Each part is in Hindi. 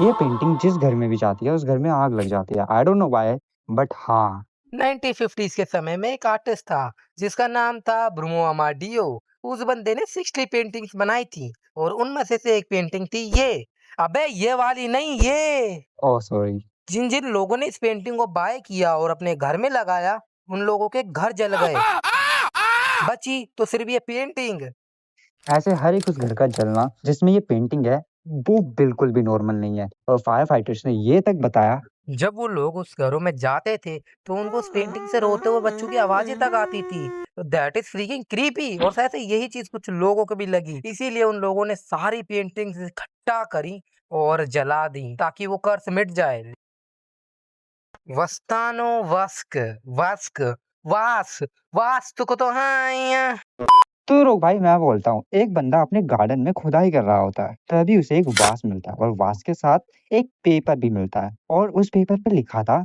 ये पेंटिंग जिस घर में भी जाती है उस घर में आग लग जाती है। I don't know why, but हाँ। 1950s के समय में एक आर्टिस्ट था जिसका नाम था ब्रूनो अमाडियो। उस बंदे ने 60 पेंटिंग्स बनाई थी और उनमें से एक पेंटिंग थी ये। अबे ये वाली नहीं, ये। Oh sorry. जिन जिन लोगों ने इस पेंटिंग को बाय किया और अपने घर में लगाया, उन लोगों के घर जल गए। बची तो सिर्फ ये पेंटिंग। ऐसे हर एक उस घर का जलना जिसमें ये पेंटिंग है, वो बिल्कुल भी नॉर्मल नहीं है। और फायर फाइटर्स ने ये तक बताया। जब वो लोग उस घरों में जाते थे तो उनको उस पेंटिंग से रोते हुए बच्चों की आवाजें तक आती थी। That is freaking creepy. और शायद से यही चीज कुछ लोगों को भी लगी, इसीलिए उन लोगों ने सारी पेंटिंग्स इकट्ठा करी और जला दी ताकि वो कर्स मिट जाए। वस्तानो वस्क वस्क वास वास्तु को तो हाँ। तो रुक भाई, मैं बोलता हूँ। एक बंदा अपने गार्डन में खुदाई कर रहा होता है, तभी उसे एक वास मिलता है और वास के साथ एक पेपर भी मिलता है और उस पेपर पे लिखा था,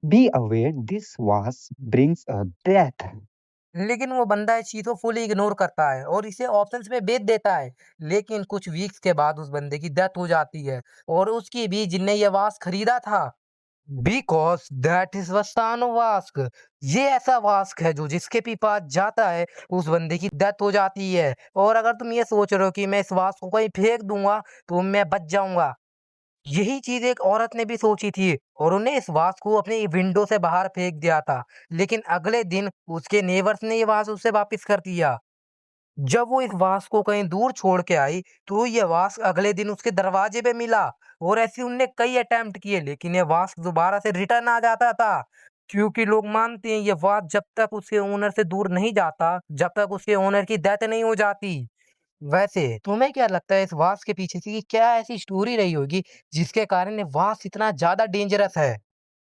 बी अवेयर दिस वास ब्रिंग्स अ डेथ। लेकिन वो बंदा इस चीज को फुली इग्नोर करता है और इसे ऑप्शंस में बेच देता है। लेकिन कुछ वीक्स के बाद उस बंदे की डेथ हो जाती है और उसकी भी जिनने ये वास खरीदा था। बिकॉज दैट इज वस्तानो वास्क। ये ऐसा वास्क है जो जिसके भी पास जाता है उस बंदे की डेथ हो जाती है। और अगर तुम ये सोच रहे हो कि मैं इस वास्क को कहीं फेंक दूंगा तो मैं बच जाऊंगा, यही चीज एक औरत ने भी सोची थी और उन्हें इस वास को अपनी विंडो से बाहर फेंक दिया था। लेकिन अगले दिन उसके नेबर्स ने ये वास उसे वापस कर दिया। जब वो इस वास को कहीं दूर छोड़ के आई तो ये वास अगले दिन उसके दरवाजे पे मिला। और ऐसे उनने कई अटेम्प्ट किए लेकिन ये वास दोबारा से रिटर्न आ जाता था। क्योंकि लोग मानते हैं ये वास जब तक उसके ओनर से दूर नहीं जाता, जब तक उसके ओनर की डेथ नहीं हो जाती। वैसे तुम्हें क्या लगता है इस वास के पीछे से कि क्या ऐसी स्टोरी रही होगी जिसके कारण ये वास इतना ज्यादा डेंजरस है?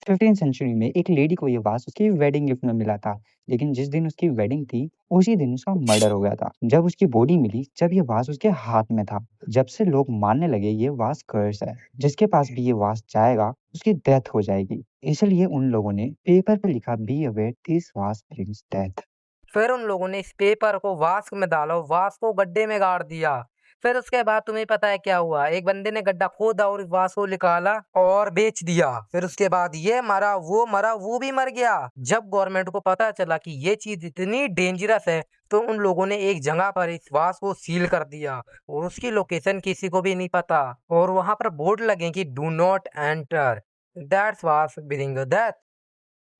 15th सेंचुरी में एक लेडी को ये वास उसकी वेडिंग गिफ्ट में मिला था। लेकिन जिस दिन उसकी वेडिंग थी, उसी दिन उसका मर्डर हो गया था। जब उसकी बॉडी मिली, जब ये वास उसके हाथ में था, जब से लोग मानने लगे ये वास कर्स है। जिसके पास भी ये वास जाएगा उसकी डेथ हो जाएगी। इसलिए उन लोगों ने पेपर पे लिखा, बी अवेयर दिस वास ब्रिंग्स डेथ। फिर उन लोगों ने इस पेपर को वास्क में डाला और वास्क को गड्ढे में गाड़ दिया। फिर उसके बाद तुम्हें पता है क्या हुआ? एक बंदे ने गड्ढा खोदा और इस वास्क को निकाला और बेच दिया। फिर उसके बाद ये मरा, वो भी मर गया। जब गवर्नमेंट को पता चला कि ये चीज इतनी डेंजरस है तो उन लोगों ने एक जगह पर इस वास्क को सील कर दिया और उसकी लोकेशन किसी को भी नहीं पता। और वहां पर बोर्ड लगे कि डू नॉट एंटर, दैट्स वास्क बिरिंग दैट।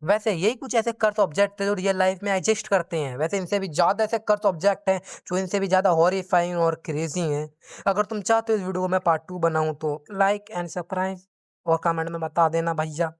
वैसे यही कुछ ऐसे कर्स ऑब्जेक्ट थे जो रियल लाइफ में एग्जिस्ट करते हैं। वैसे इनसे भी ज्यादा ऐसे कर्स ऑब्जेक्ट हैं जो इनसे भी ज्यादा हॉरिफाइंग और क्रेजी हैं। अगर तुम चाहते हो इस वीडियो को मैं पार्ट 2 बनाऊं तो लाइक एंड सब्सक्राइब और कमेंट में बता देना भैया।